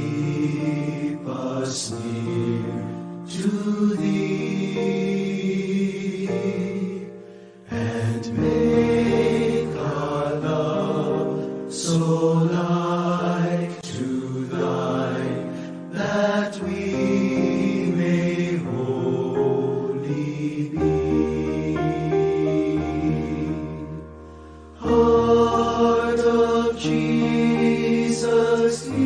keep us near to Thee, and make our love so like to Thine that we may wholly be. Heart of Jesus dear,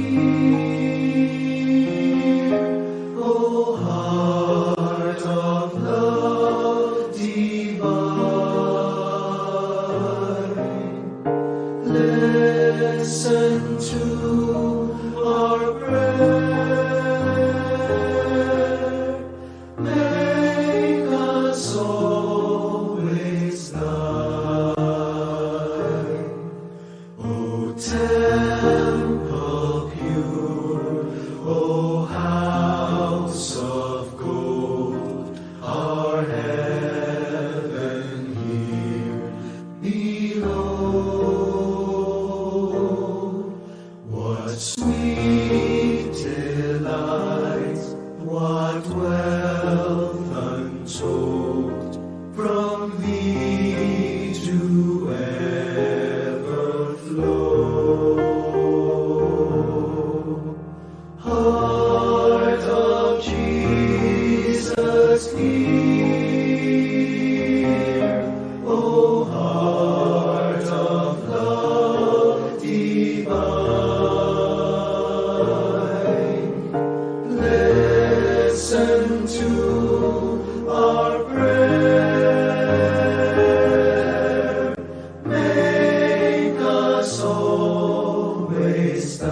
O heart of love divine, listen to our prayer, make us always Thine. O temple pure, O house of gold, our heaven here below. What sweet delight, what wealth untold, from Thee to ever flow. Heart of Jesus dear, O heart of love divine, listen to our prayer, make us always Thine.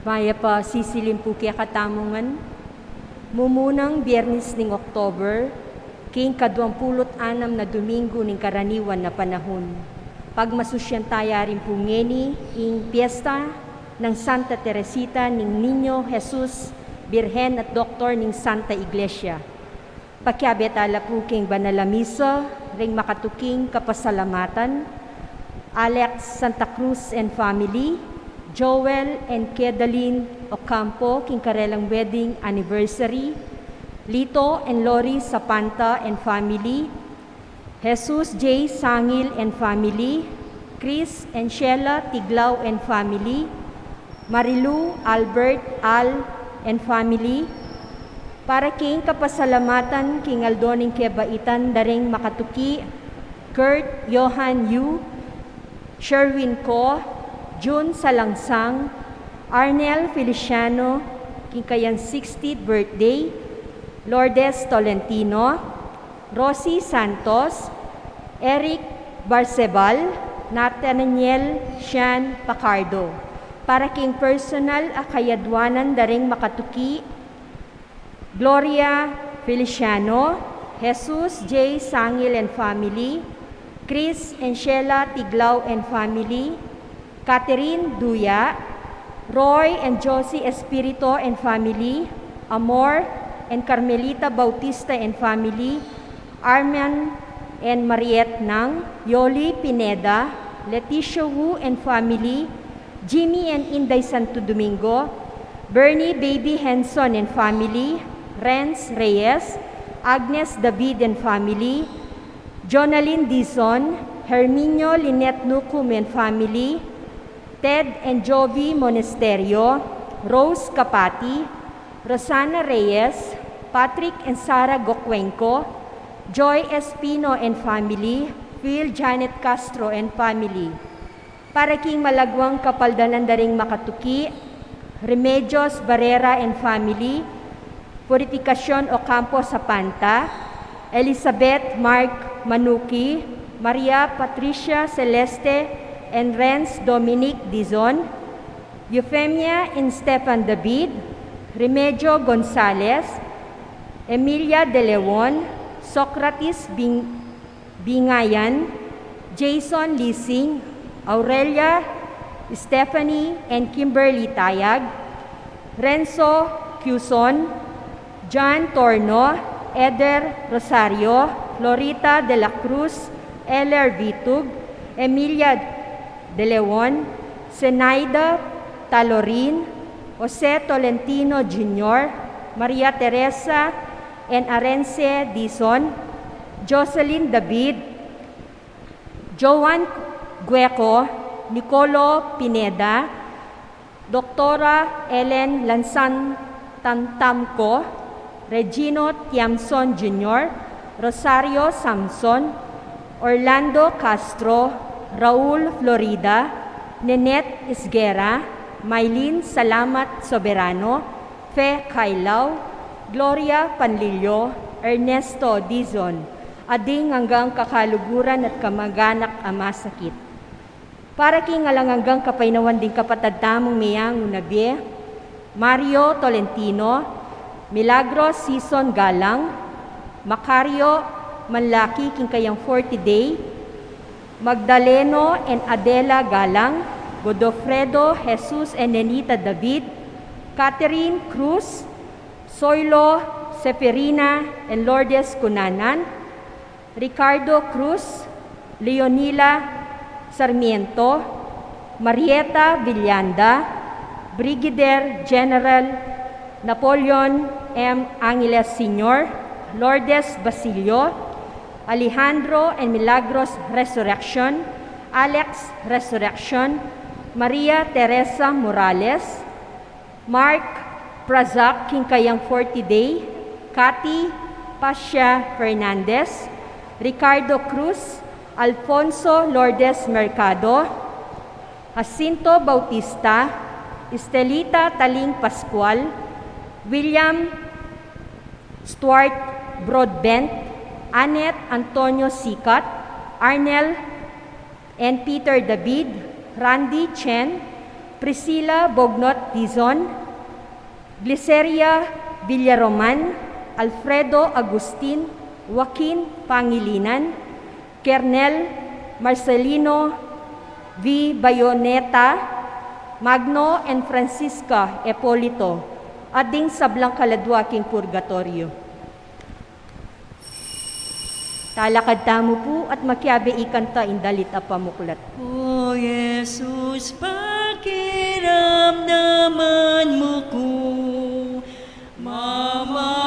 Maya pa sisilim po kaya katamungan. Mumunang Biyernes ning October, king ka-26 na Domingo ning karaniwan na panahon. Pagmasusyan taya rin po ngeni ing piyesta ng Santa Teresita ning Niño Jesus, Birhen at Doktor ning Santa Iglesia. Pakyabetala po king Banalamisa, ring makatuking kapasalamatan, Alex Santa Cruz and family, Joel and Kedaline Ocampo, king karelang wedding anniversary, Lito and Lori Sapanta and family, Jesus J. Sangil and family, Chris and Sheila Tiglao and family, Marilu Albert Al and family, para king kapasalamatan king Aldoning Kebaitan daring makatuki, Kurt Johan Yu, Sherwin Ko, June Salangsang, Arnel Feliciano, king kayang 60th birthday, Lourdes Tolentino, Rosie Santos, Eric Barcebal, Nathaniel Sean Pacardo. Para king personal akayadwanan daring makatuki, Gloria Feliciano, Jesus J. Sangil and family, Chris and Sheila Tiglao and family, Catherine Duya, Roy and Josie Espirito and family, Amor and Carmelita Bautista and family, Arman and Mariette Nang, Yoli Pineda, Leticia Wu and family, Jimmy and Inday Santo Domingo, Bernie Baby Henson and family, Renz Reyes, Agnes David and family, Jonalyn Dizon, Herminio Lynette Nucum and family, Ted and Jovi Monesterio, Rose Capati, Rosana Reyes, Patrick and Sara Gokwenko, Joy Espino and family, Phil Janet Castro and family. Para king malagwang kapaldanan daring makatuki, Remedios Barrera and family, Purificacion Ocampo Sapanta, Elizabeth Mark Manuki, Maria Patricia Celeste and Renz Dominic Dizon, Euphemia and Stefan David, Remedio Gonzalez, Emilia De Leon, Socrates Bingayan, Jason Lising, Aurelia Stephanie and Kimberly Tayag, Renzo Cuson, John Torno, Eder Rosario, Florita de la Cruz, Eller Vitug, Emilia De Leon, Zenaida Talorin, Jose Tolentino Jr., Maria Teresa and Arence Dizon, Jocelyn David, Joan Gueco, Nicolo Pineda, Doktora Ellen Lansan Tantamco, Regino Tiamson Jr., Rosario Samson, Orlando Castro, Raul Florida, Nenette Isguera, Maylene Salamat Soberano, Fe Kailao, Gloria Panlilio, Ernesto Dizon, ading hanggang kakaluguran at kamag-anak ama sakit. Para king alang hanggang kapainawan din kapatad tamong miyang unabye, Mario Tolentino, Milagros Season Galang, Macario Manlaki king kayang 40 day, Magdaleno and Adela Galang, Godofredo Jesus and Nenita David, Catherine Cruz, Soylo Seferina and Lourdes Cunanan, Ricardo Cruz, Leonila Sarmiento, Marieta Villanda, Brigadier General Napoleon M. Angeles Sr., Lourdes Basilio, Alejandro and Milagros Resurrection, Alex Resurrection, Maria Teresa Morales, Mark Prazak king kayang 40 day, Cathy Pasha Fernandez, Ricardo Cruz, Alfonso Lourdes Mercado, Jacinto Bautista, Estelita Taling Pascual, William Stuart Broadbent, Annette Antonio Sikat, Arnel and Peter David, Randy Chen, Priscilla Bognot Dizon, Gliceria Villaroman, Alfredo Agustin, Joaquin Pangilinan, Kernel Marcelino V. Bayoneta, Magno and Francisca Epolito, ading sablang kaladwaking purgatorio. Talakad tamo po at makiabe ikanta indalit a pamuklat. O Jesus, pakiramdaman mo ko, mamausla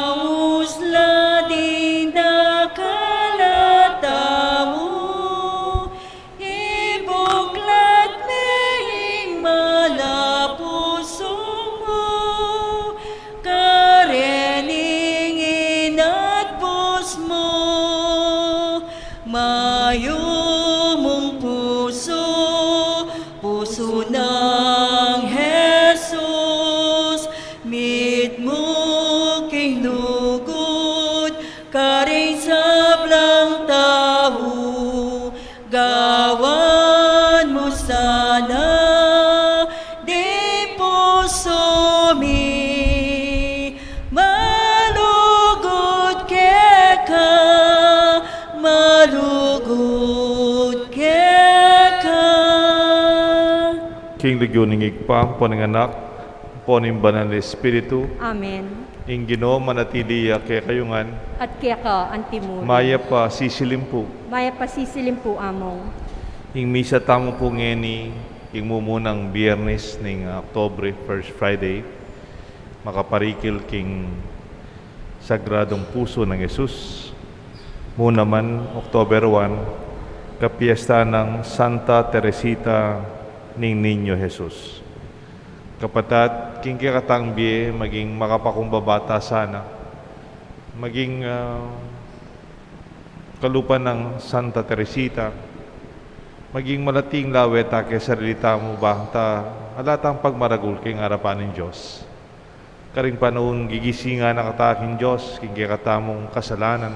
din nakalata mo, ibuklat ming malapuso mo, kareningin at bus mo, mayo mong puso, puso ng Jesus, meet mo king lugod, karing sablang tao, gawan mo sana, di puso mi, malugod ka, malugod ka. King Legion igpa, poning anak, poning banal na Espiritu, Amen. ing Ginoo manatili kay kayungan, At kaya ka, antimuro. maya pa sisilim po, Maya pasisilim po among. ing misa tamo po ngeni, ing mumunang Biyernes ning Oktobre, first Friday, makaparikil king Sagradong Puso ng Jesus. Muna man, October 1, kapiesta ng Santa Teresita ning Niño Jesus. Kapatat, king kikatang biye, maging makapakumbabata sana, maging kalupan ng Santa Teresita, maging malating laweta kay sarilita mo ba, ta alatang pagmaragul king harapan ng Diyos. Karing panahon gigisinga na kataking Diyos, king kikatamong kasalanan,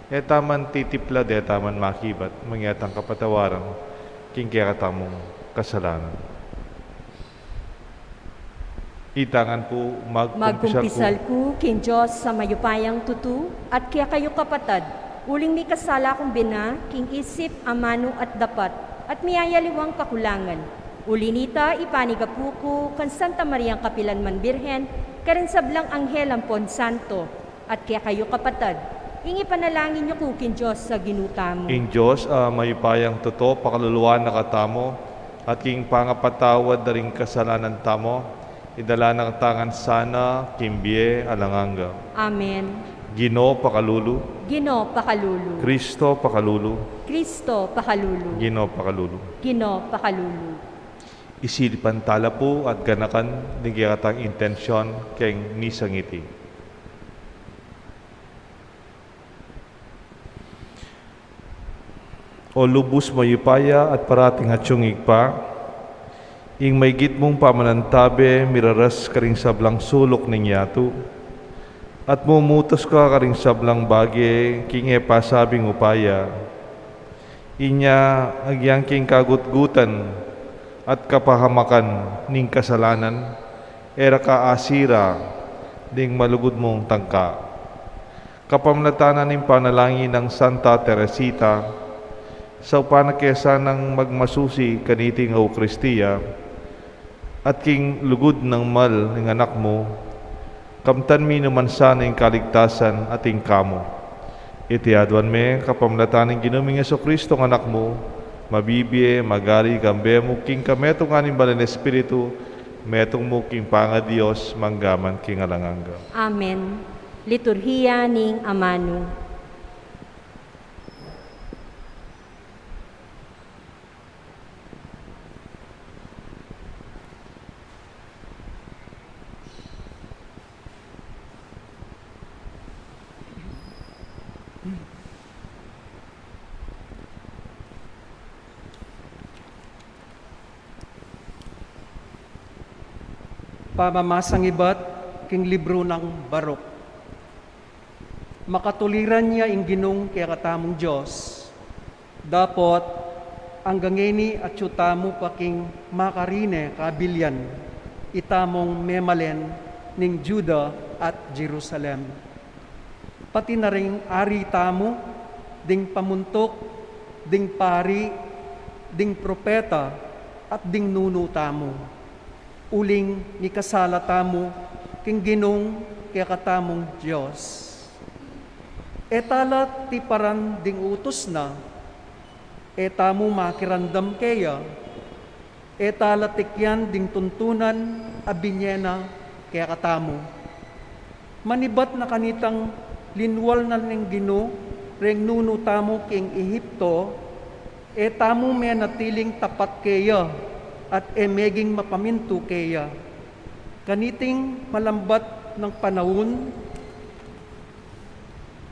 etaman titipla de etaman makibat, mangyatang kapatawaran, king kikatamong kasalanan. Itangan po Magkumpisal ko, king Diyos sa mayupayang tutu, at kaya kayo kapatad, uling may kasala kong bina, king isip, amano at dapat, at miyayaliwang kakulangan. Ulinita, ipanigapuko, kan Santa Mariang Kapilanman Birhen, karin sablang anghel ampon santo, at kaya kayo kapatad, ingi panalangin niyo ko, king Diyos sa ginuta mo. King Diyos, mayupayang totoo, pakaluluan na katamo, at king pangapatawad na rin kasalanan tamo, idala ng tangan sana, kimbie, alanganga. Amen. Ginoo pakalulu, Gino pakalulu. Kristo pakalulu, Kristo pakalulu. Ginoo pakalulu. Gino pakalulu. Isilipan tala po at ganakan nagkakatang intensyon keng nisangiti. O lubos mayupaya at parating hatsyungig pa, ing may gitmong pamanantabe, miraras karing sablang sulok ng yato, at mumutos ka karing sablang bagye, king pasabing upaya, inya agyang king kagutgutan, at kapahamakan ning kasalanan, era ka asira, ding malugod mong tangka. Kapamlatanan ning panalangin ng Santa Teresita, sa upanakesa ng magmasusi kaniting Eukaristiya, at king lugod ng mal ng anak mo, kamtan mi naman sana yung kaligtasan ating kamo. Itiadwan me kapamlatan ng ginuming Jesucristo ng anak mo, mabibie, magari, gambe mo, king kametong aning balan Espiritu, metong mo king panga Diyos, manggaman king alanganga. Amen. Liturhiya ning amano. Pamamasang iba't king libro ng Barok. Makatuliran niya ing ginong kaya katamong Diyos. Dapat ang gangeni at yutamo paking makarine kabilyan, itamong memalen ning Juda at Jerusalem. Pati na ring ari tamo, ding pamuntok, ding pari, ding propeta, at ding nuno tamo. Uling ni kasala tamo, king ginong kaya katamong Diyos. Etala ti paran ding utos na, etamo makirandam kaya, etala tikyan ding tuntunan abinyena kaya katamo. Manibat na kanitang linwal na ning Gino, reng nuno tamo king Ehipto, etamo may natiling tapat kaya, at emeging mapaminto kaya. Kaniting malambat ng panahon,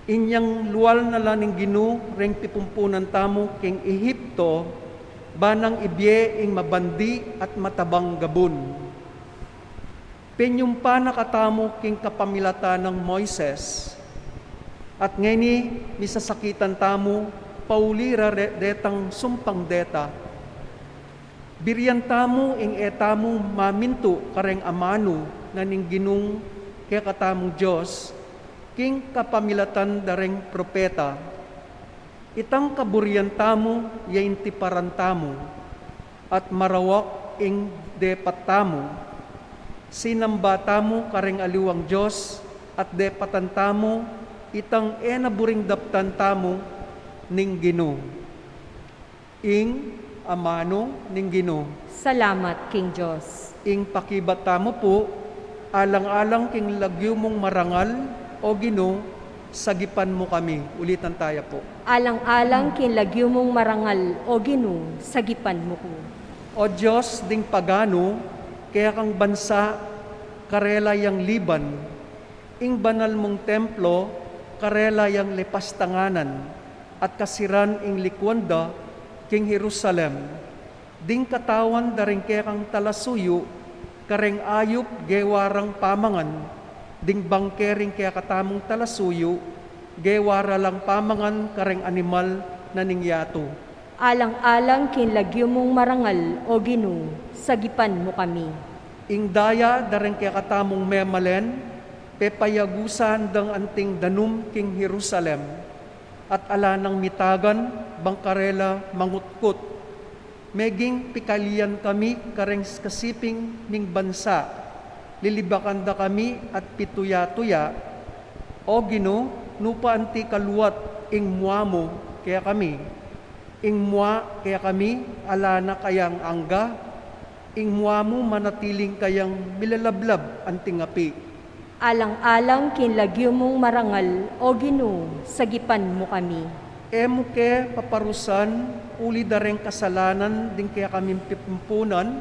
inyang luwal na laning Gino, reng pipumpunan tamo king Ehipto, banang ibye ing mabandi at matabang gabon. Penyumpa na katamo king kapamilata ng Moises, at ngayon misasakitan tamo, paulira detang sumpang deta. Biryan tamo ing etamo maminto kareng amano na ning Ginong kaya katamong Diyos, king kapamilatan dareng propeta. Itang kaburyan tamo yain tiparan tamo, at marawak ing depat tamo. Sinamba tamo kareng aliwang Diyos, at depatan tamo itang enaburing daptan tamo ning Gino. Ing amano ning Gino. Salamat, King Diyos. Ing pakibat tamo po, alang-alang king lagyo mong marangal, o Gino, sagipan mo kami. Ulitan tayo po. Alang-alang kinlagyo mong marangal, o Gino, sagipan mo ko. O Diyos ding pagano, kaya kang bansa, karela yang liban, ing banal mong templo, karela yang lepastanganan, at kasiran ing likwanda, king Jerusalem, ding katawan daring kaya kang talasuyo, kareng ayop gewarang pamangan, ding bangkering kaya katamong talasuyo, gewara lang pamangan kareng animal na ningyato. Alang-alang kinlagyo mong marangal, o Gino, sagipan mo kami. Ing daya dareng kaya katamong memalen, pepayagusan dang anting danum king Jerusalem, at ala ng mitagan, bangkarela, mangutkot. Meging pikalian kami kareng kasiping ning bansa, lilibakan da kami at pituya-tuya, o Gino, nupa anti kaluwat ing muamo kaya kami. Ing mua kaya kami, ala na kayang angga, ing muamo manatiling kayang milalablab anting api. Alang-alang kinlagyo mong marangal, o Gino, sagipan mo kami. Emo ke paparusan, uli dareng kasalanan, din kaya kami pipumpunan,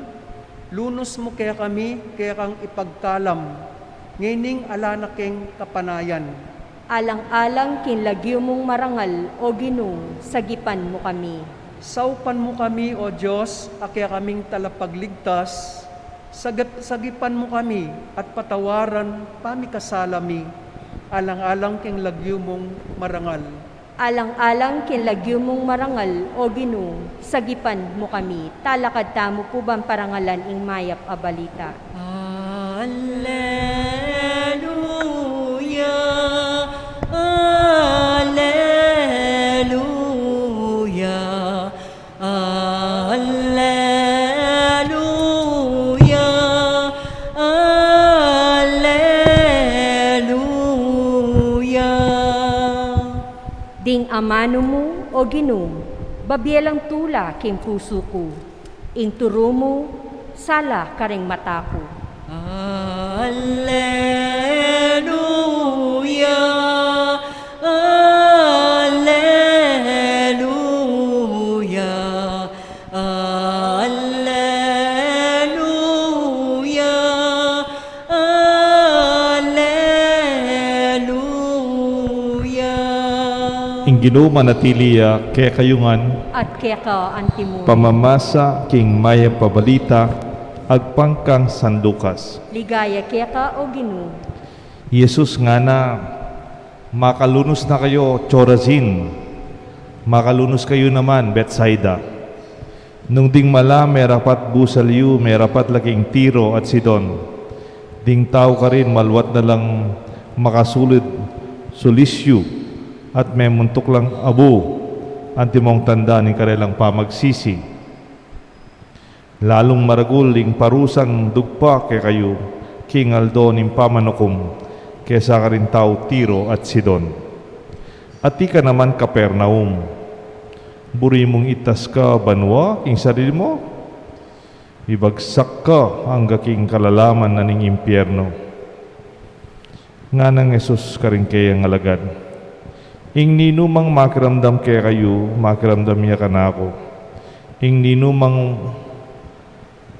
lunos mo kaya kami, kaya kang ipagkalam, ngayon ala na keng kapanayan. Alang-alang kinlagyo mong marangal, o Gino, sagipan mo kami. Saupan mo kami, O Diyos, akya kaming talapagligtas, sagipan mo kami at patawaran pamikasalami, alang-alang keng lagyo mong marangal. Alang-alang kinlagyo mong marangal, o Gino, sagipan mo kami. Talakad tamo po bang parangalan ing mayap a balita. Alleluia, alleluia, alleluia, alleluia. Ding amano mo, o Gino, babyelang tula king puso ko. Ing turo mo, sala kareng mata ko. Alleluia, alleluia, alleluia, alleluia. Ingino manatiliya kaya kayungan, At kaya ka antimo. pamamasa king maya pabalita, agpangkang sandukas. Ligaya kaya ka, o Gino. Jesus nga na, makalunos na kayo, Chorazin. Makalunos kayo naman, Bethsaida. Nung ding mala, merapat busalyu, merapat laking Tiro at Sidon. Ding tao ka rin, malwat na lang makasulid, sulisyu, at may muntok lang abu, antimong tanda ni karelang pamagsisi. Lalong maraguling parusang dugpa kay kayo, king Aldo ning pamanukom, kesa ka rin tao Tiro at Sidon. At di ka naman Kapernaum, buri mong itas ka banwa, king sarili mo, ibagsak ka hangga king kalalaman na ning impyerno. Nga nang Jesus ka rin kayang alagad. Ing ninumang makiramdam kaya kayo, makiramdam niya ka na ako. Ing ninumang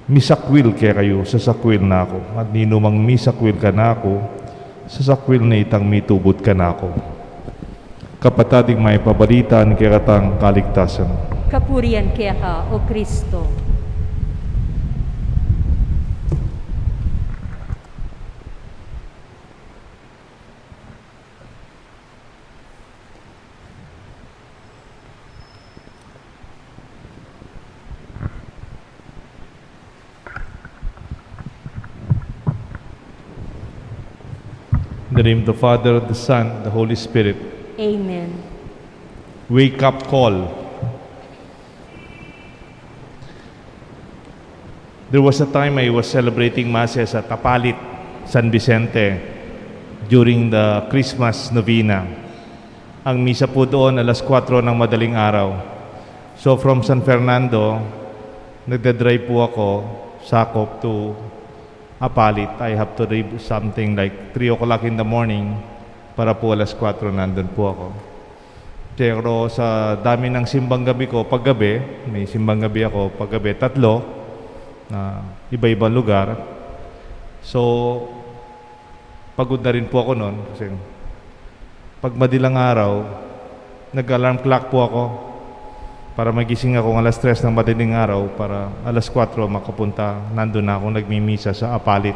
misakwil kaya kayo, sasakwil na ako. At ninumang misakwil ka na ako, sasakwil na itang mitubot ka na ako. Kapatadig may pabalitan kaya katang kaligtasan. Kapurian kaya ka, O Kristo. In the name of the Father, the Son, the Holy Spirit. Amen. Wake up call. There was a time I was celebrating Masses at Apalit, San Vicente during the Christmas novena. Ang misa po doon alas 4 ng madaling araw. So from San Fernando, nagdadrive po ako, sakop to Apalit. I have to leave something like 3 o'clock in the morning para po alas 4 nandun po ako. Pero sa dami ng simbang gabi ko, paggabi, may simbang gabi ako, paggabi, 3 na iba-ibang lugar. So, pagod na rin po ako noon kasi pag madilang araw, nag-alarm clock po ako para magising ako alas 3 ng madaling araw para alas 4 makapunta. Nandun na ako nagmimisa sa Apalit.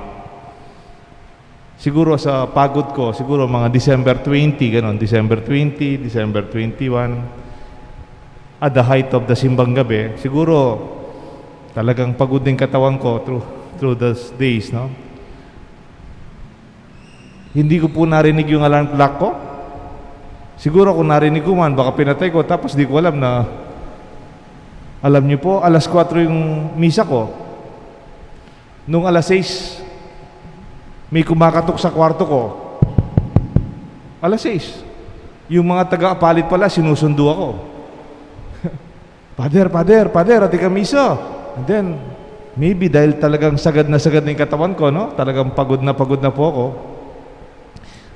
Siguro sa pagod ko, siguro mga December 20, ganon, December 20, December 21, at the height of the simbang gabi, siguro talagang pagod din katawan ko through those days, no? Hindi ko po narinig yung alarm clock ko. Siguro kung narinig ko man, baka pinatay ko, tapos di ko alam na, alam niyo po, alas 4 yung misa ko. Nung alas 6, may kumakatok sa kwarto ko. Alas 6. Yung mga taga-Apalit pala, sinusundo ako. Pader, ati ka misa. And then, maybe dahil talagang sagad na yung katawan ko, no? Talagang pagod na po ako.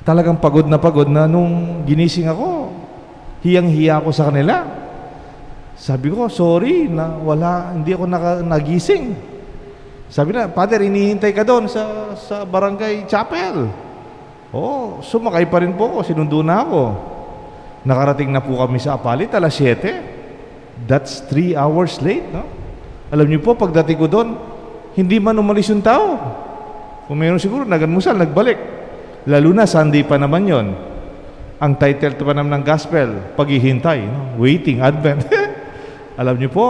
Talagang pagod na nung ginising ako. Hiyang-hiya ako sa kanila. Sabi ko, sorry, hindi ako nagising. Sabi na, Father, inihintay ka doon sa barangay chapel. Sumakay pa rin po ako, sinundo na ako. Nakarating na po kami sa Apalit, alas 7. That's 3 hours late, no? Alam niyo po, pagdating ko doon, hindi man umalis yung tao. Kung mayroon siguro, naganmusal, nagbalik. Lalo na, Sunday pa naman yon. Ang title pa naman ng gospel, paghihintay, no? Waiting, Advent. Alam niyo po,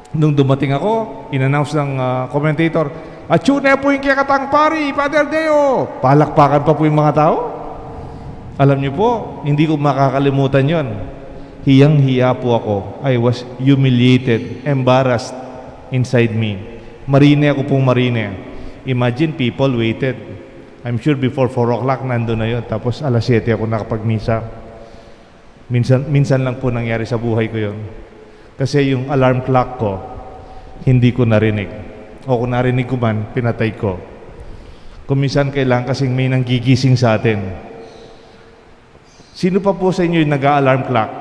nung dumating ako, in-announce ng commentator, "Atune po yung kiyakatang pari, Father Deo." Palakpakan pa po yung mga tao. Alam niyo po, hindi ko makakalimutan yon. Hiyang-hiya po ako. I was humiliated, embarrassed inside me. Marine ako pong marine. Imagine people waited. I'm sure before 4 o'clock nandun na yun. Tapos alas 7 ako nakapagmisa. Minsan lang po nangyari sa buhay ko yun. Kasi yung alarm clock ko, hindi ko narinig. O kung narinig ko man, pinatay ko. Kung minsan kailangan kasing may nanggigising sa atin. Sino pa po sa inyo yung nag-alarm clock?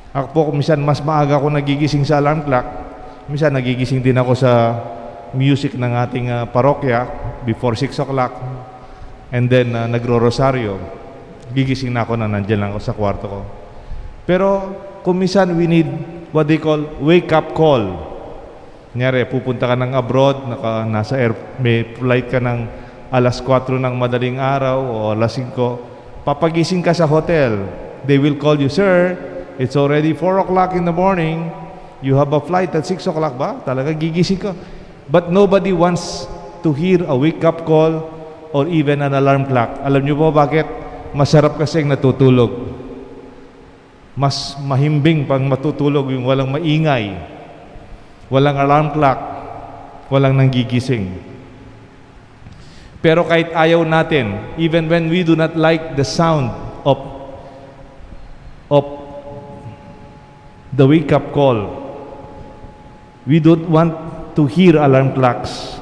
Ako po, kung minsan mas maaga ako nagigising sa alarm clock, minsan nagigising din ako sa music ng ating parokya before 6 o'clock. And then, nagro-rosaryo. Gigising na ako na nandyan lang ako sa kwarto ko. Pero, kung minsan we need what they call wake-up call. Kunyari, pupunta ka ng abroad, nasa may flight ka ng alas 4 ng madaling araw o alas 5, papagising ka sa hotel. They will call you, "Sir, it's already 4 o'clock in the morning. You have a flight at 6 o'clock ba? Talaga gigising ka. But nobody wants to hear a wake-up call or even an alarm clock. Alam niyo po bakit? Masarap kasing natutulog. Mas mahimbing pang matutulog yung walang maingay, walang alarm clock, walang nanggigising. Pero kahit ayaw natin, even when we do not like the sound of the wake-up call, we don't want to hear alarm clocks.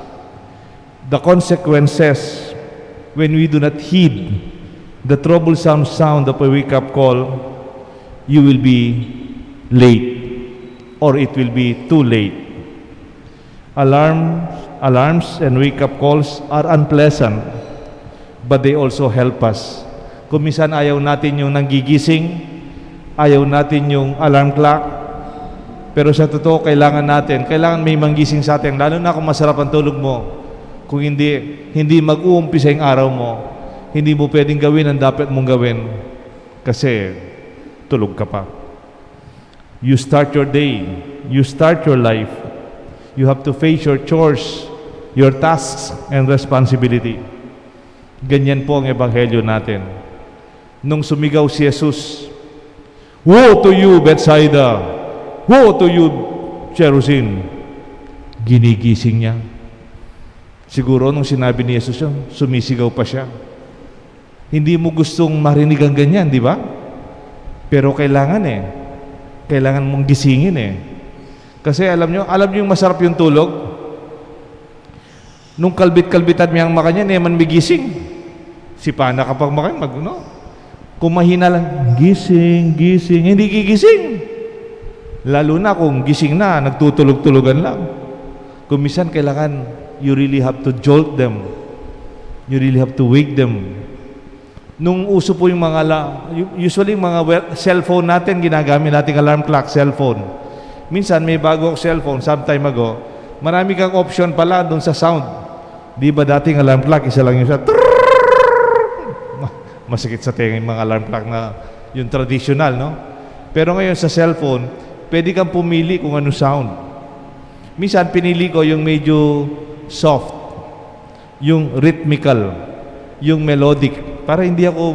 The consequences when we do not heed the troublesome sound of a wake-up call, you will be late or it will be too late. Alarms and wake-up calls are unpleasant, but they also help us. Kung minsan ayaw natin yung nanggigising, ayaw natin yung alarm clock, pero sa totoo, kailangan may manggising sa atin, lalo na kung masarap ang tulog mo. Kung hindi mag-uumpisa yung araw mo, hindi mo pwedeng gawin ang dapat mong gawin kasi tulog ka pa. You start your day, you start your life, you have to face your chores, your tasks and responsibility. Ganyan po ang ebanghelyo natin. Nung sumigaw si Jesus, "Woe to you, Bethsaida! Woe to you, Chorazin!" Ginigising niya. Siguro nung sinabi ni Jesus yun, sumisigaw pa siya. Hindi mo gustong marinig ang ganyan, di ba? Pero kailangan mong gisingin Kasi alam nyo yung masarap yung tulog? Nung kalbit-kalbitan miyang makanyan, man migising. Si Pana kapag makanyan, kung mahina lang, gising, hindi gigising. Lalo na kung gising na, nagtutulog-tulogan lang. Kung minsan kailangan, you really have to jolt them. You really have to wake them. Nung uso po yung usually mga cellphone natin, ginagamit natin alarm clock, cellphone. Minsan may bago akong cellphone, sometime ago, marami kang option pala doon sa sound. Di ba dating alarm clock, isa lang yung sa masakit sa tenga yung mga alarm clock na yung traditional, no? Pero ngayon sa cellphone, pwede kang pumili kung ano sound. Minsan pinili ko yung medyo soft, yung rhythmical, yung melodic, para hindi ako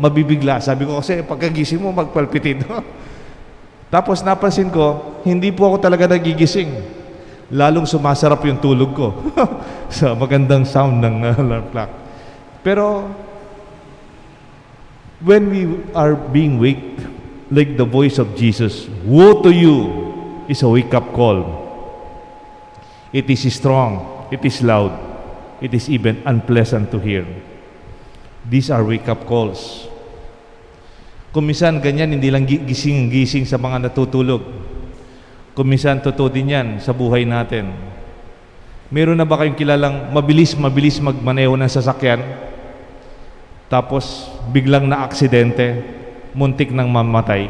mabibigla. Sabi ko kasi pagkagising mo magpalpitin. Tapos napansin ko, hindi po ako talaga nagigising. Lalong sumasarap yung tulog ko sa magandang sound ng alarm clock. Pero when we are being waked, like the voice of Jesus, "Woe to you," is a wake-up call. It is strong, it is loud, it is even unpleasant to hear. These are wake-up calls. Kung minsan ganyan, hindi lang gising sa mga natutulog. Kung minsan totoo din yan sa buhay natin. Meron na ba kayong kilalang mabilis magmaneho ng sasakyan, tapos biglang na aksidente, muntik nang mamatay?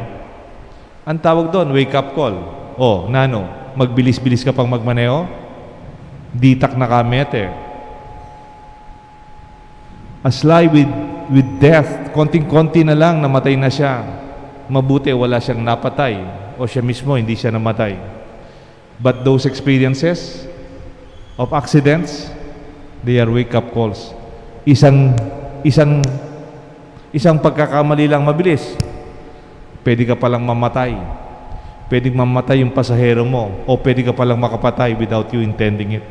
Ang tawag doon, wake-up call. Oh, nano, magbilis-bilis ka pang magmaneho? Ditak na kamete. Aslay with death, konting-konti na lang, namatay na siya. Mabuti wala siyang napatay o siya mismo hindi siya namatay. But those experiences of accidents, they are wake-up calls. Isang pagkakamali lang mabilis, pwede ka palang mamatay. Pwedeng mamatay yung pasahero mo o pwede ka palang makapatay without you intending it.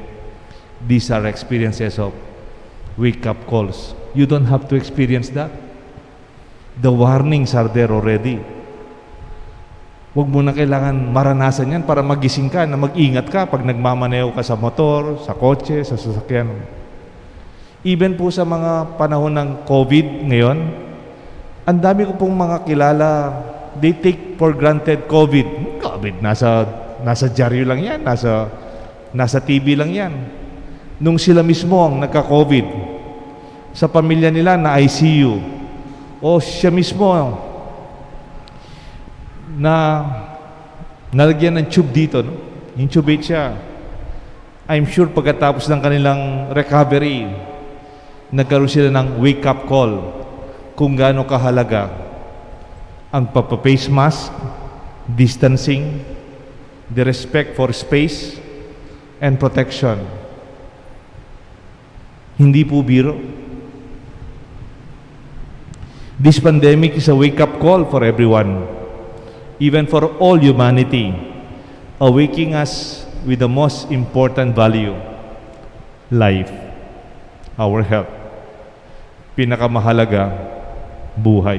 These are experiences of wake-up calls. You don't have to experience that. The warnings are there already. Huwag mo na kailangan maranasan yan para magising ka, na mag-ingat ka pag nagmamaneho ka sa motor, sa kotse, sa sasakyan. Even po sa mga panahon ng COVID ngayon, ang dami ko pong mga kilala, they take for granted COVID. COVID, nasa dyaryo lang yan, nasa TV lang yan. Nung sila mismo ang nagka-COVID, sa pamilya nila na ICU, o siya mismo na nalagyan ng tube dito, no? Intubate siya. I'm sure pagkatapos ng kanilang recovery, nagkaroon sila ng wake-up call kung gaano kahalaga ang papa-face mask, distancing, the respect for space and protection. Hindi po biro. This pandemic is a wake-up call for everyone, even for all humanity, awaking us with the most important value, life, our health. Pinakamahalaga, buhay.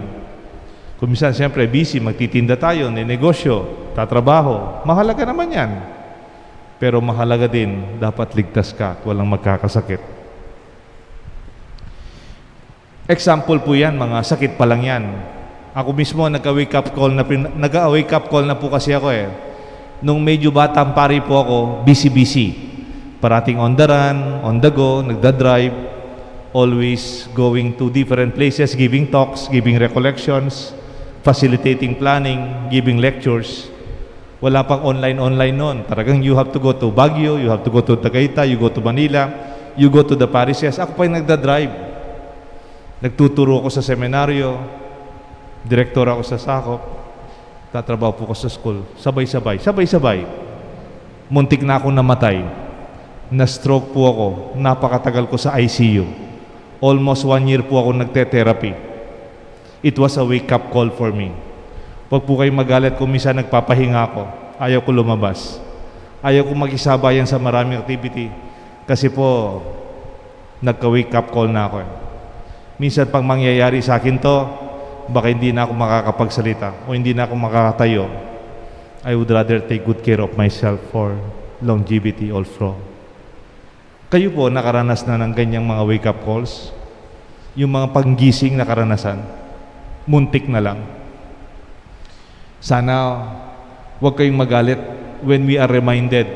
Kung minsan, siyempre, busy, magtitinda tayo, negosyo, tatrabaho, mahalaga naman yan. Pero mahalaga din, dapat ligtas ka at walang magkakasakit. Example po yan, mga sakit pa lang yan. Ako mismo, nag-wake up call na po kasi ako eh. Nung medyo batang pari po ako, busy. Parating on the run, on the go, nagda-drive, always going to different places, giving talks, giving recollections, facilitating planning, giving lectures. Wala pang online noon. Talagang you have to go to Baguio, you have to go to Tagaytay, you go to Manila, you go to the parishes. Ako pa yung nagda-drive. Nagtuturo ako sa seminaryo, direktor ako sa sakop, tatrabaho po ako sa school. Sabay-sabay. Muntik na akong namatay. Na-stroke po ako. Napakatagal ko sa ICU. Almost 1 year po ako nagte-therapy. It was a wake-up call for me. Huwag po kayong magalit kung minsan nagpapahinga ako. Ayaw ko lumabas. Ayaw ko mag-isabayan sa maraming activity. Kasi po, nagka-wake up call na ako. Minsan pang mangyayari sa akin to, baka hindi na ako makakapagsalita o hindi na ako makakatayo. I would rather take good care of myself for longevity also. Kayo po nakaranas na ng ganyang mga wake-up calls? Yung mga panggising na karanasan? Muntik na lang. Sana huwag kayong magalit when we are reminded.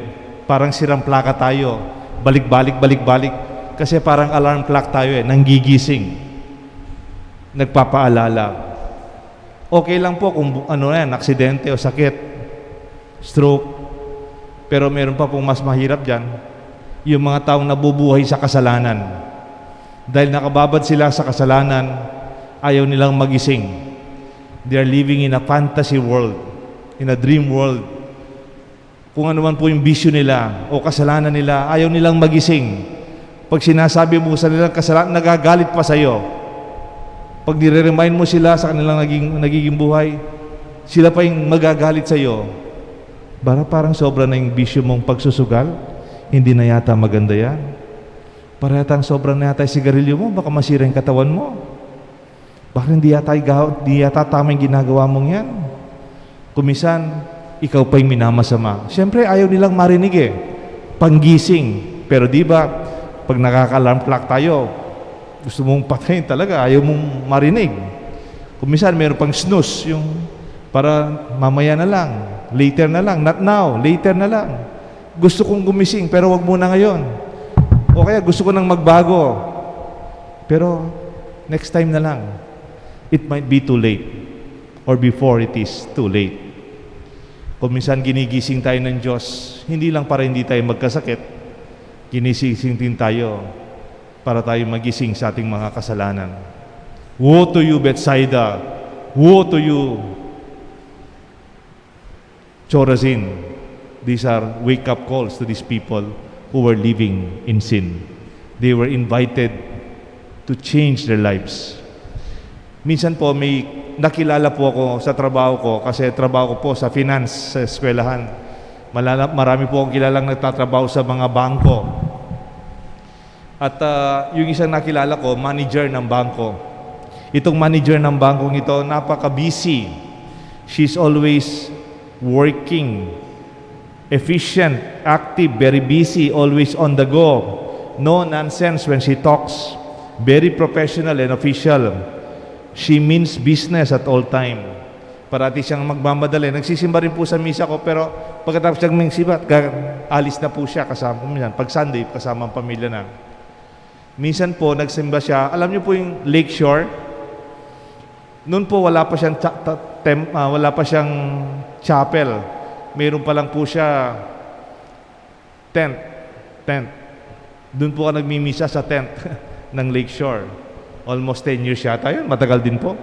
Parang sirang plaka tayo. Balik-balik. Kasi parang alarm clock tayo nanggigising. Nagpapaalala. Okay lang po kung aksidente o sakit, stroke. Pero meron pa pong mas mahirap dyan. Yung mga taong nabubuhay sa kasalanan. Dahil nakababad sila sa kasalanan, ayaw nilang magising. They are living in a fantasy world, in a dream world. Kung ano man po yung bisyo nila o kasalanan nila, ayaw nilang magising. Pag sinasabi mo sa nilang kasalanan, nagagalit pa sa iyo. Pag nire-remind mo sila sa kanilang nagiging buhay, sila pa yung magagalit sa iyo. Parang sobra na yung bisyo mong pagsusugal. Hindi na yata maganda yan. Para yata sobra na yata yung sigarilyo mo, baka masira yung katawan mo. Baka hindi yata tama yung ginagawa mong yan. Kumisan, ikaw pa yung minamasama. Siyempre, ayaw nilang marinig Panggising. Pero di ba, pag nakaka-alarm clock tayo, gusto mong patayin talaga, ayaw mong marinig. Kumisan, meron pang snooze, yung para mamaya na lang, later na lang, not now, later na lang. Gusto kong gumising, pero wag muna ngayon. O kaya gusto ko nang magbago, pero next time na lang. It might be too late, or before it is too late. Kung minsan ginigising tayo ng Diyos, hindi lang para hindi tayo magkasakit, ginising din tayo para tayo magising sa ating mga kasalanan. Woe to you, Bethsaida! Woe to you, Chorazin! These are wake-up calls to these people who were living in sin. They were invited to change their lives. Minsan po may nakilala po ako sa trabaho ko kasi trabaho ko po sa finance sa eskwelahan. Marami po akong kilalang nagtatrabaho sa mga bangko. At yung isang nakilala ko, manager ng bangko. Itong manager ng bangkong ito, napaka-busy. She's always working, efficient, active, very busy, always on the go. No nonsense when she talks. Very professional and official. She means business at all time. Parati siyang magmamadali. Nagsisimba rin po sa misa ko, pero pagkatapos siyang mingsiba, alis na po siya kasama. Pag Sunday, kasama ang pamilya na. Minsan po, nagsimba siya. Alam niyo po yung Lakeshore? Noon po, wala pa siyang chapel. Mayroon pa lang po siya tent. Doon po ka nagmimisa sa tent ng Lakeshore. Almost 10 years yata yun. Matagal din po.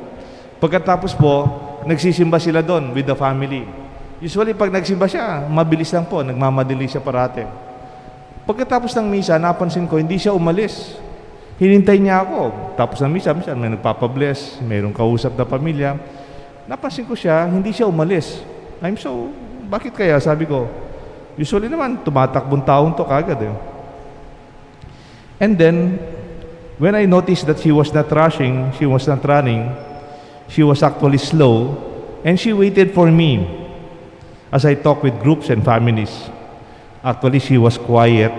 Pagkatapos po, nagsisimba sila doon with the family. Usually, pag nagsimba siya, mabilis lang po, nagmamadali siya parate. Pagkatapos ng misa, napansin ko, hindi siya umalis. Hinintay niya ako. Tapos ng misa, may nagpapabless, mayroong kausap na pamilya. Napansin ko siya, hindi siya umalis. Bakit kaya? Sabi ko, usually naman, tumatakbong taon to kagad. And then, when I noticed that she was not rushing, she was not running, she was actually slow, and she waited for me as I talked with groups and families. Actually, she was quiet,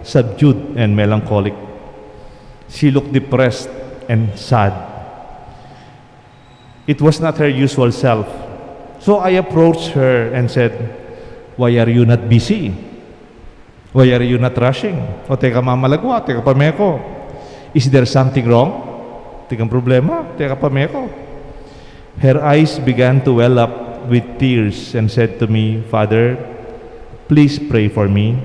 subdued, and melancholic. She looked depressed and sad. It was not her usual self. So I approached her and said, "Why are you not busy? Why are you not rushing? O teka mamalagwa, teka pameko. Is there something wrong? Teka problema, teka pameko." Her eyes began to well up with tears and said to me, "Father, please pray for me."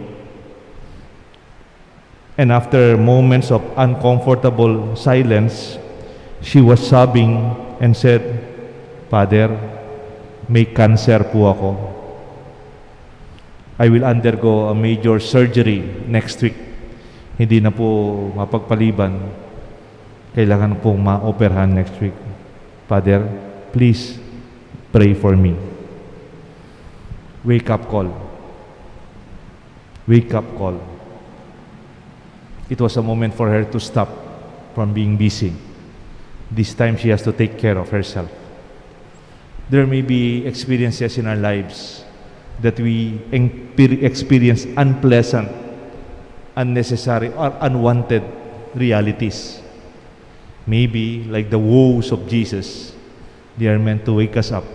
And after moments of uncomfortable silence, she was sobbing and said, "Father, may cancer po ako. I will undergo a major surgery next week. Hindi na po mapagpaliban. Kailangan pong ma-operahan next week. Father, please pray for me." Wake up call. Wake up call. It was a moment for her to stop from being busy. This time she has to take care of herself. There may be experiences in our lives that we experience unpleasant, unnecessary, or unwanted realities. Maybe, like the woes of Jesus, they are meant to wake us up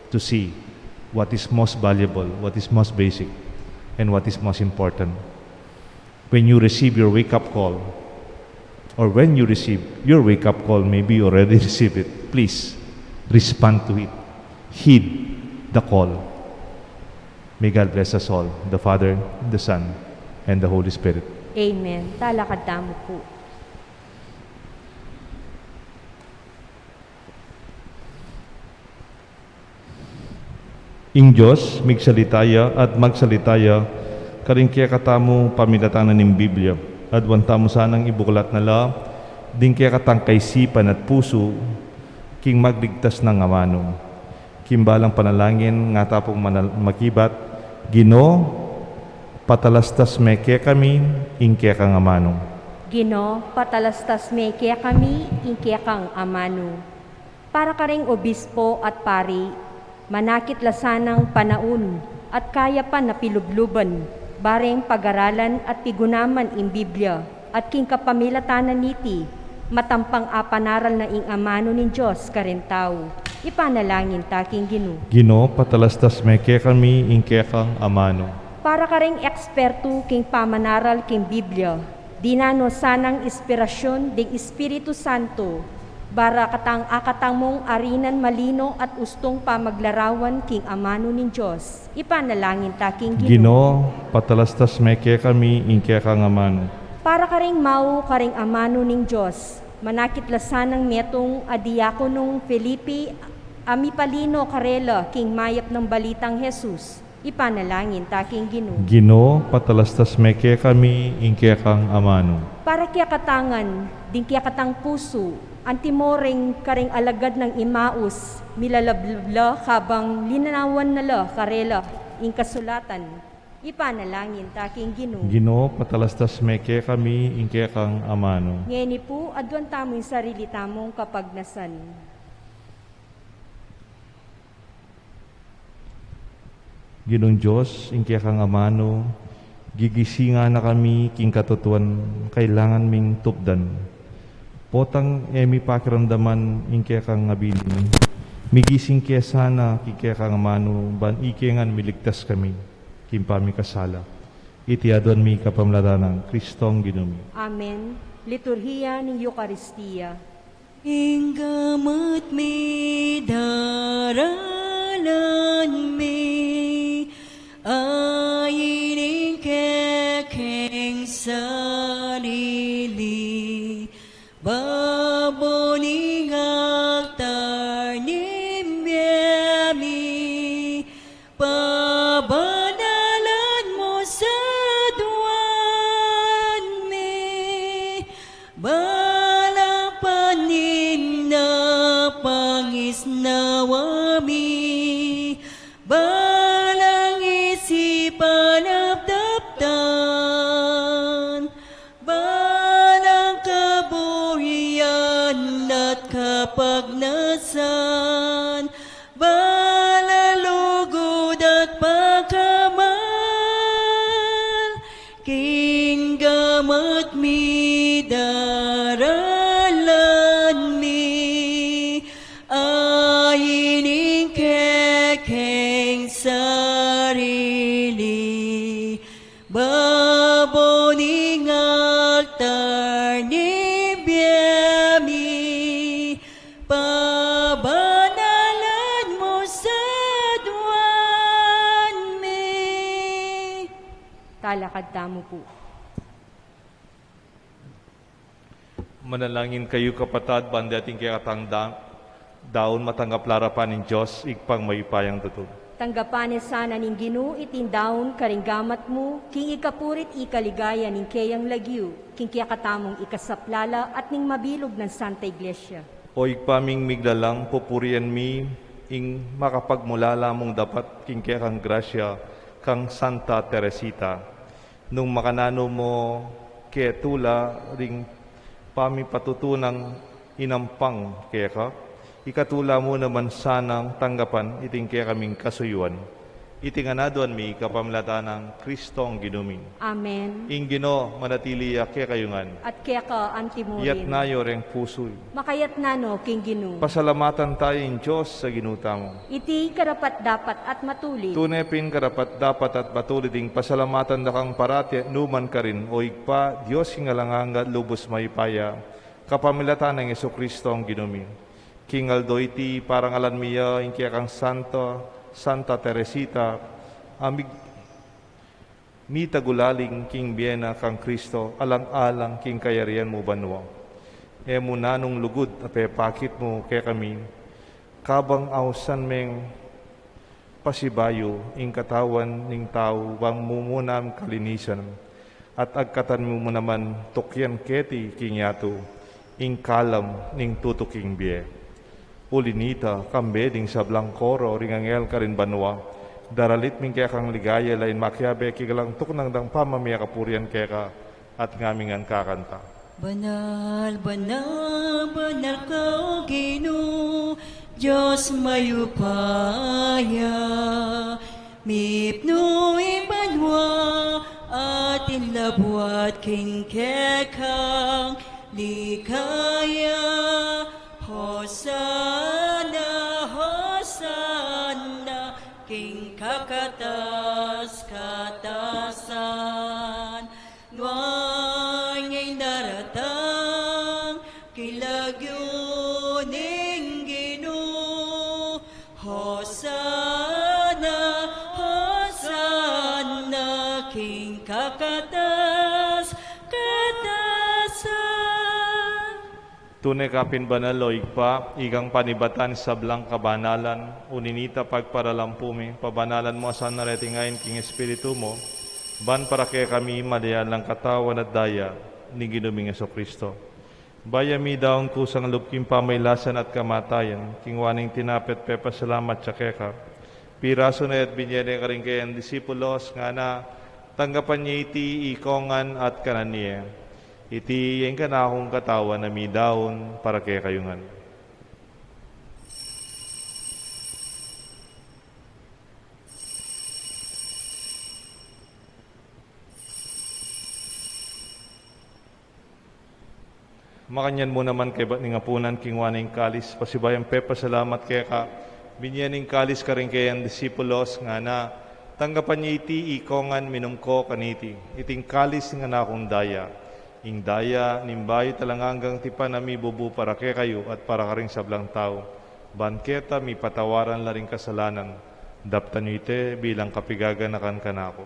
to see what is most valuable, what is most basic, and what is most important. When you receive your wake-up call, or when you receive your wake-up call, maybe you already received it, please respond to it. Heed the call. May God bless us all, the Father, the Son, and the Holy Spirit. Amen. Talakad tamo po. Ing Diyos, migsalitaya at magsalitaya, karing kaya katamo pamilatanan ng Biblia, at wantamo sanang ibukulat na la, din kaya katang kaisipan at puso, king magligtas ng amano. Kimbalang panalangin, nga tapong makibat, Gino, patalastas me kaya kami, ing kaya kang amano. Gino, patalastas me kaya kami, inkya kang amano. Para ka ring obispo at pari, manakit lasanang panaun, at kaya pa napilubluban, bareng pag-aralan at pigunaman in Biblia, at king kapamilatanan niti, matampang apanaral na ing amano nin Diyos karentaw. Ipanalangin taking Gino. Gino, patalastas me kaya kami, ing kaya kang amano. Para ka ring eksperto king pamanaral king Biblia, dinano sanang inspirasyon ding Espiritu Santo, bara katang akatang mong arinan malino at ustong pamaglarawan king amano nin Diyos. Ipanalangin taking Gino. Gino, patalastas me kaya kami, ing kaya kang amano. Para ka ring mau ka ring amano ning Diyos, manakit lasanang metong adiakonong Felipe Amipalino Carela king mayap ng balitang Jesus. Ipanalangin taking Gino. Gino, patalastas me kaya kami, ing kaya kang amano. Para kaya katangan, din kaya katang puso, antimoreng karing alagad ng Imaus, milalabla habang linanawan nala karela, ing kasulatan. Ipanalangin taking Gino. Gino, patalastas me kaya kami, ing kaya kang amano. Ngayon po, adwan tamo yung sarili tamong kapagnasan. Ginong Diyos, ing kaya kang amano, gigisinga na kami, king katutuan, kailangan ming tupdan. Potang emi pakiramdaman, ing kaya kang ngabilin. Migising kaya sana, king kaya kang amano, ban ikengan miligtas kami, king pami kasala. Itiadon mi kapamlatan ng Kristong Ginumi. Amen. Liturhiya ng Eucharistia. Inggamot mi daralan mi ayining kekeng sarili baboning altar ni mi nawami, balang isipan abdaptan, balang kabuhian at kapagnasan, balalugod at pagkaman, king gamat mi daralan mi, ayining kekeng sarili, baboning altar ni biyami, pabanalan mo sa duwan mi. Talakad tamo po. Manalangin kayo kapatad, banda ating kaya katangdang, daon matanggap larapan ng Diyos, igpang mayupayang tutog. Tanggapan sana ning Ginoo itindaon karinggamat mo, king ikapurit ikaligaya ning kayang lagyu, king kiyakatamong ikasaplala at ning mabilog ng Santa Iglesia. O igpaming miglalang pupurian mi, ing makapagmulala mong dapat king kaya kang grasya, kang Santa Teresita. Nung makanano mo kaya tula ring pami patutunang inampang kaya ka, ikatula mo naman sanang tanggapan iting kaya kaming kasuyuan. Itinganaduan mi kapamlata ng Kristong ginuming. Amen. Ing Gino manatili kaya kayungan. At kaya ka Yat antimurin. nayo reng pusoy. Makayat na no, king Ginoo. Pasalamatan tayo in Diyos sa ginuta mo. Iti karapat dapat at matuli. Tunepin karapat dapat at patuliting pasalamatan na kang parati at numan ka rin o igpa Diyos hingalanganga lubos maypaya kapamilatan ng Yesu Kristo ang ginumi. King Aldoiti parang alan miya inkiya kang Santa Teresita amig mitagulaling king Biena kang Kristo alang-alang king kayarian mo banwa. E munanong lugod apepakit mo kaya kami kabang ausan meng pasibayo ing katawan ning tao bang mumunam kalinisan at agkatan mo naman tukyan keti king yato ing kalam ning tutuking bie. Ulinita kambeding sa blangkoro ring angel karin banwa daralit ming kaya kang ligaya lain makyabe kigalang tuknang dang pamamaya kapurian kaya ka at ngamingan kakanta. Banal, banal, banal ka o Ginoo, Diyos mayupaya, mipno ibanwa, atin labuat king kekang likaya, Hosana, Hosana, king kakatas, katasan, nuangay daratang, kilagyuning Ginoo, Hosana, Hosana, king kakatas, katasan. Tunay kapin banalo igpa, igang panibatan sa blang kabanalan, uninita pagparalampume, pabanalan mo asan naretingayin king Espiritu mo, ban para kaya kami madayan lang katawan at daya, ni ginuming Yeso Kristo. Bayami daong kusang lupking pamaylasan at kamatayan, king waning tinapet pepa salamat sa keka. Piraso na at binyere ka rin kayang disipulos, nga na tanggapan niya iti ikongan at kananiya. Iti yung kanakong katawan na midaon para kaya kayungan. Makanyan mo naman kay ningapunan kingwaning kalis, pasibayang pepa salamat kaya ka, binyaning kalis ka rin kayang disipulos nga na tanggapan niya iti ikongan minumko kaniti, iting kalis nga nakong daya. Ing daya, nimbayo talanganggang tipa na mi bubu para kay kayo at para karing sablang tao. Banketa mi patawaran la ring kasalanan. Daptan nyo ite bilang kapigaga na kan kanako.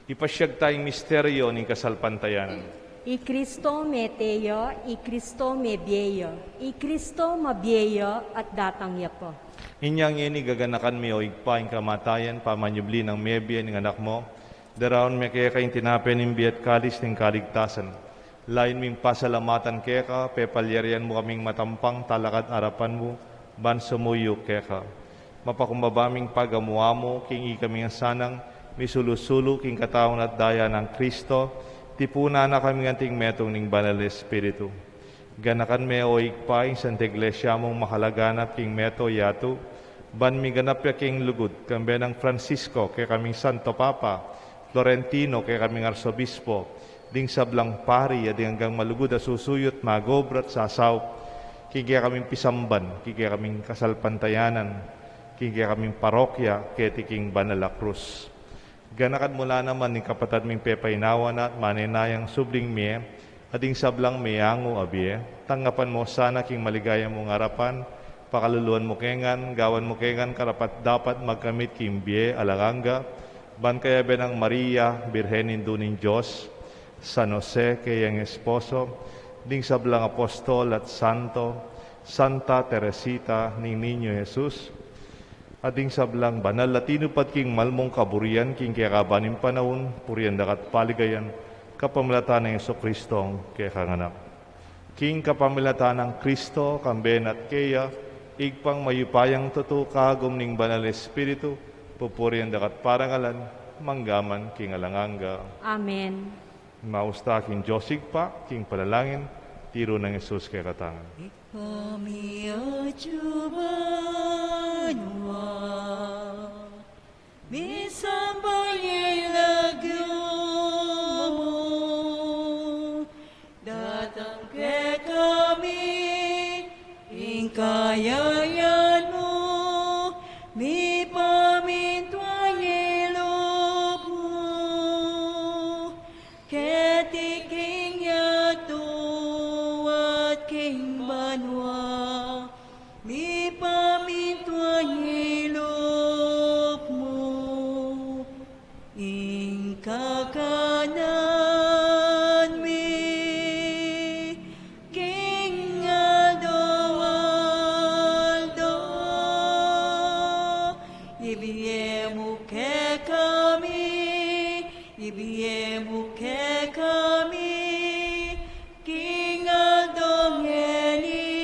Ipasyag tayong misteryo ng kasalpantayanan. I Kristo meteo, I Kristo mebieyo, I Kristo mabieyo at datang yapo. Inyang ini gaganakan mi o igpaing kamatayan, pamanyubli ng mebiya ng anak mo, daraon may kaya kayong tinapin ng biyat kalis ng kaligtasan. Lain ming pasalamatan kaya ka, pepalyarian mo kaming matampang talakad arapan mo, ban sumuyo kaya ka. Mapakumbabaming pagamuha mo, king ikaming sanang, misulusulo king kataon at daya ng Kristo, tipuna na kaming anting metong ning banal Espiritu. Ganakan me o ikpaing Santa Iglesia mong makalaganap king meto yato, ban mi ganap ya king lugod, kambe ng Francisco, kay kaming Santo Papa, Florentino, kay kaming Arsobispo, ding sablang pari, ading hanggang malugod at susuyot, magobrat, sasaw, kaya kaming pisamban, kaya kaming kasalpantayanan, kaya kaming parokya, kaya tiking Banala Cruz. Ganakan mula naman ni kapatad ming pepainawan at maninayang subling miye, ading sablang miyango abie, tanggapan mo sana king maligaya mong harapan, pakaluluan mo kengan, gawan mo kengan, karapat dapat magkamit king biye, alanganga, ban kaya benang Maria, Birhenin duning Diyos, San Jose, kayang esposo, ding sablang apostol at santo, Santa Teresita, ning Niño Jesus, ading sablang banal latino pat king malmong kaburian, king kaya kabaning panahon, purian dakat paligayan, kapamilatan ng Jesucristo kaya kanganak. King kapamilatan ng Kristo, kamben at kaya, igpang mayupayang tuto kagom ning banal Espiritu, pupurian dakat parangalan, manggaman king alanganga. Amen. Mausta king Josig pa, king panalangin, tiro ng Jesus kaya katangan. Misabayay lagyo mo, datang ke kami, ingkayayan mo, mi pamintway loob mo, ketiking yato at king banwa, mi pamintway loob mo, ingkakanan mi, king Aldo, ibiyemo ke kami, ibiyemo ke kami, king Aldo ngeni,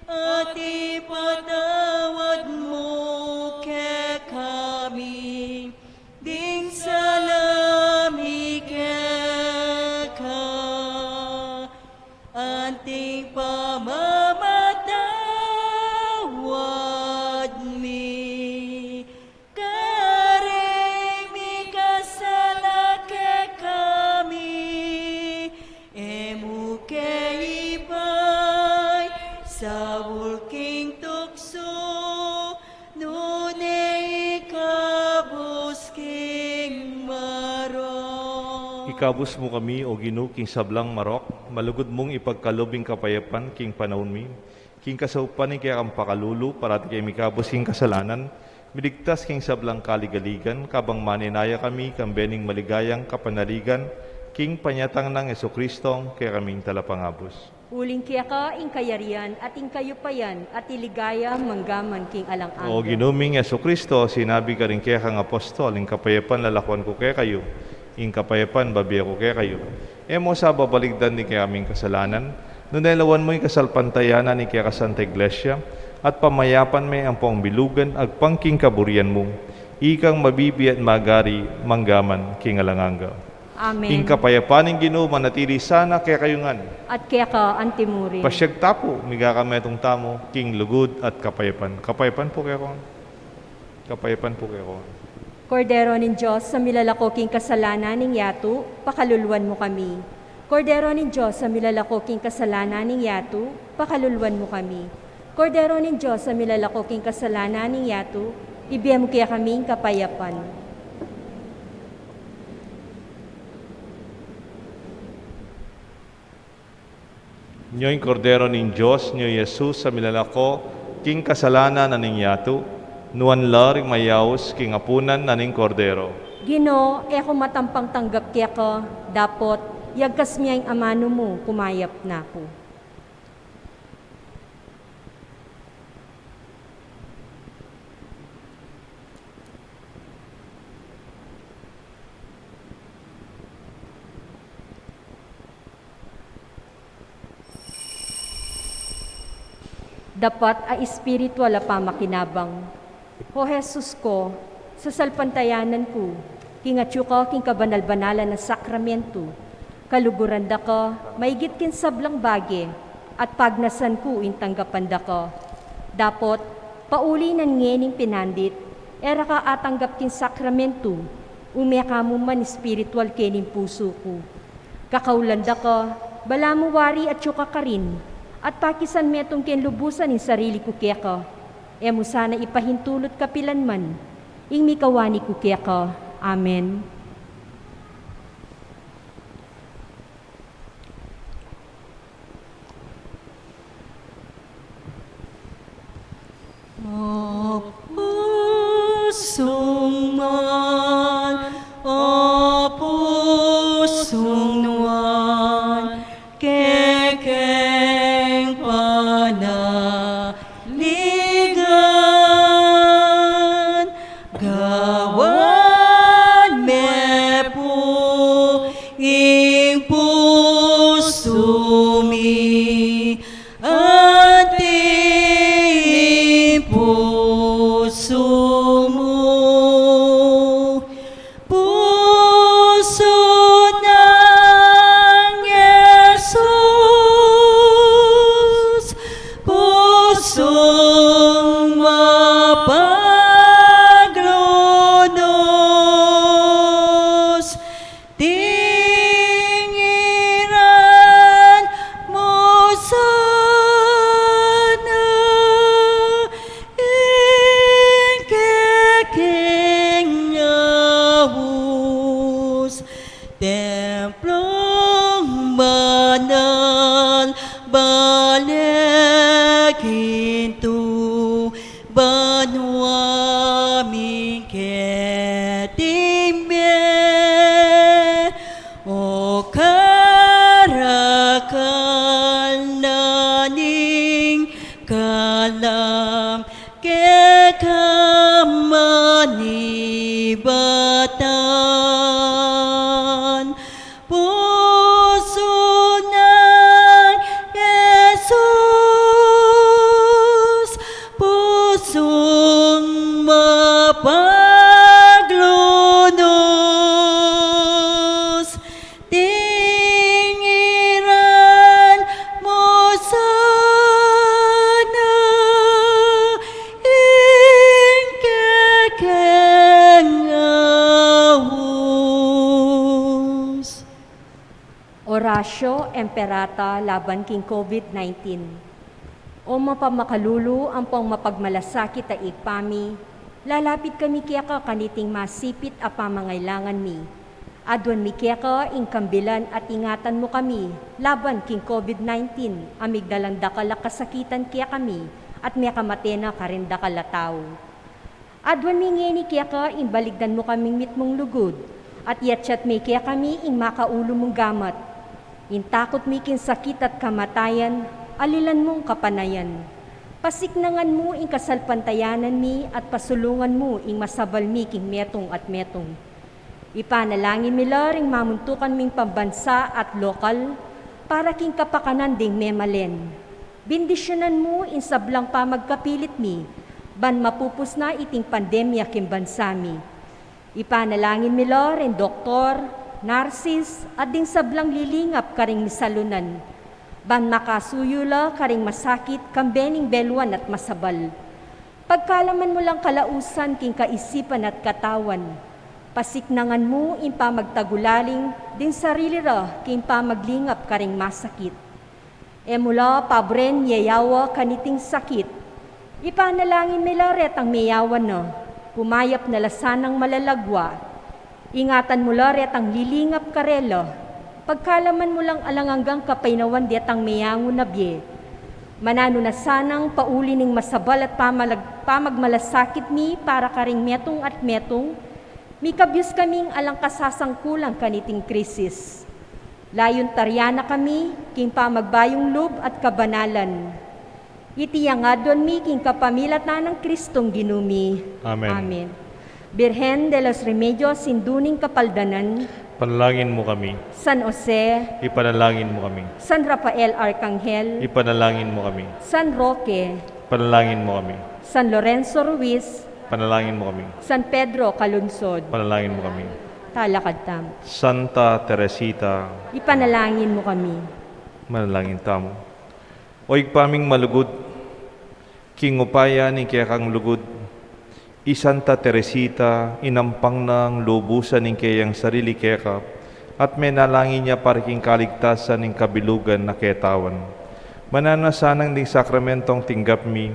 at ipatawad mo ke kami, ding salami ke ka, anting pamamatawad mi, kareng mi kasala ke kami, emu ke ibay, sa bulking tukso, nune ikabos king maro. Ikabus mo kami o Ginoo king sablang marok, malugod mong ipagkalubing kapayapan king panahon mi, king kasaupan ni kaya kang pakalulu, parati kay mikabus king kasalanan, miligtas king sablang kaligaligan, kabang maninaya kami, kambening maligayang kapanaligan, king panyatang ng Jesucristo, kaya kaming talapangabos. Uling kaya ka, ing kayarian at ing kayupayan at iligaya manggaman king alang-angga. O ginuming Jesucristo, sinabi ka rin kaya kang apostol, ing kapayapan lalakwan ko kaya kayo, ing kapayapan babiya ko kaya kayo. Emo sa babaligdan ni kaya aming kasalanan, nunelawan mo yung kasalpantayanan ni kaya ka Santa Iglesia, at pamayapan may ang pong bilugan ag pangking kaburian mo, ikang mabibi at magari manggaman king alanganga. Amen. King kapayapaning Ginoo manatili sana kaya kayungan. At kaya ka antimurin. Pasyag tapo, migakamay tamo, king lugod at kapayapan. Kapayapan po kaya ko. Kapayapan po kaya ko. Kordero nin Diyos, sa milalako king kasalanan ning yato, pakaluluan mo kami. Kordero nin Diyos, sa milalako king kasalanan ning yato, pakaluluan mo kami. Kordero nin Diyos, sa milalako king kasalanan ning yato, ibigay mo kaya kaming kapayapan. Nyo'y kordero ning Diyos, nyo Jesus sa milalako, king kasalanan na ning yato, nuan laring mayaos, king apunan na ning kordero. Gino, eko matampang tanggap kaya ka, dapot, yagkas miyang amano mo, kumayap na ko. dapat ay espiritual a pamakinabang. O Jesus ko, sa salpantayanan ko, kingatyo ka king kabanal-banalan na sakramento, kaluguran da ka, maigit kin sablang bagi, at pagnasan ko intanggapan da ka. Dapot, pauli nan ngening pinandit, era ka atanggap kin sakramento, umeka mo man espiritual kening puso ko. Kakaulanda ka, bala mo wari at yuka ka rin, at pakisan metong ken lubusan in sarili ko keka. E mo sana ipahintulot kapilan man, ing mikawani ko keka. Amen. O pusong man, o pusong nuwan, kekeng panaligan, gawan me po ing puso mi, ating puso mo. Puso ng Jesus, pusong mapaglunos, tingiran mo sana, ingkekeng awus, templong banal, balik into banwa mingketimye, o karakal naning kalam kekamanibatan. Puso ng Jesus, pusong mapaglunos, tingiran mo sana, ingkekeng awus. Orasyo Emperata laban king COVID-19. O mapamakalulu ang pong mapagmalasakit a ipami, lalapit kami kaya ka kaniting masipit a pamangailangan mi. Adwan mi kaya ka ingkambilan at ingatan mo kami laban king COVID-19, amigdalang dakala kasakitan kaya kami at may kamatena karinda kalataw. Adwan mi ngeni kaya ka imbaligdan mo kaming mitmong lugod, at yatsyat mi kaya kami ing makaulo mong gamat. Intakot mi kin sakit at kamatayan, alilan mong kapanayan. Pasiknangan mo ing kasalpantayanan mi at pasulungan mo ing masabal mi king metong at metong. Ipanalangin mi ring mamuntukan ming pambansa at lokal para king kapakanan ding memalen. Bindisyonan mo in sablang pamagkapilit mi, ban mapupus na iting pandemya king bansa mi. Ipanalangin mi ring doktor, narsis, at ding sablang lilingap karing misalunan. Ban makasuyula karing masakit, kambening beluan at masabal. Pagkalaman mo lang kalausan king kaisipan at katawan. Pasiknangan mo in pamagtagulaling, din sarili ra king pamaglingap karing masakit. E mula pabren yayawa kaniting sakit. Ipanalangin nila retang mayawan na, pumayap na lasanang malalagwa. Ingatan mo la retang lilingap karela, pagkalaman mo lang alanganggang kapainawan detang mayango na bye. Manano na sanang pauli ning masabal at pamagmalasakit mi para karing metong at metong, mikabyos kaming alang kasasangkulang kaniting krisis. Layon taryana kami, king pamagbayong loob at kabanalan. Iti yang adon mi king kapamilat na ng Kristong ginumi. Amen. Amen. Birhen de los Remedios Sinduning Kapaldanan, Panalangin mo kami. San Jose, Ipanalangin mo kami. San Rafael Arcangel, Ipanalangin mo kami. San Roque, Panalangin mo kami. San Lorenzo Ruiz, Panalangin mo kami. San Pedro Calunsod, Panalangin mo kami. Talakadtam. Santa Teresita, Ipanalangin mo kami. manalangin tamo. Oig paming malugod, king upaya ni kaya kang lugod, Santa Teresita, inampang ng lubusan ng kayang sarili kaya at menalangin niya para king kaligtasan ng kabilugan na ketawan. Mananasanang ng sakramentong tinggap mi,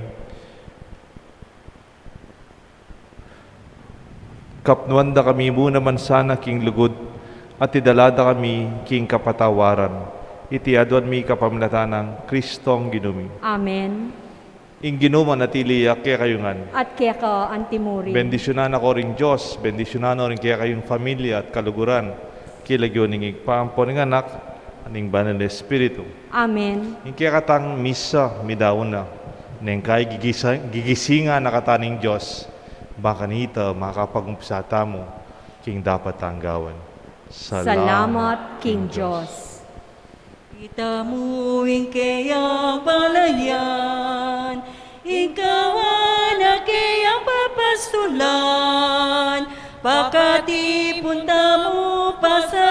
kapnuanda kami muna man sana king lugod, at idalada kami king kapatawaran. Iti aduan mi kapamlatanang Kristong ginumi. Amen. Ing ginuma natiliyak kaya kayungan. At kaya ka antimuri. Bendisyonan ako ring Diyos, bendisyonan rin kaya kayong pamilya at kaluguran. Kilagyo ning igpampo ng anak, aning banal na Espiritu. Amen. Ing kaya katang misa, midawon na. Neng kay gigisinga na kataning Diyos, baka nita makapag-umpsata mo, king dapat tanggawan. Salamat, King Diyos. Kita mo kaya palayan, ikaw na kaya papastulan, pakati punta mo pa sa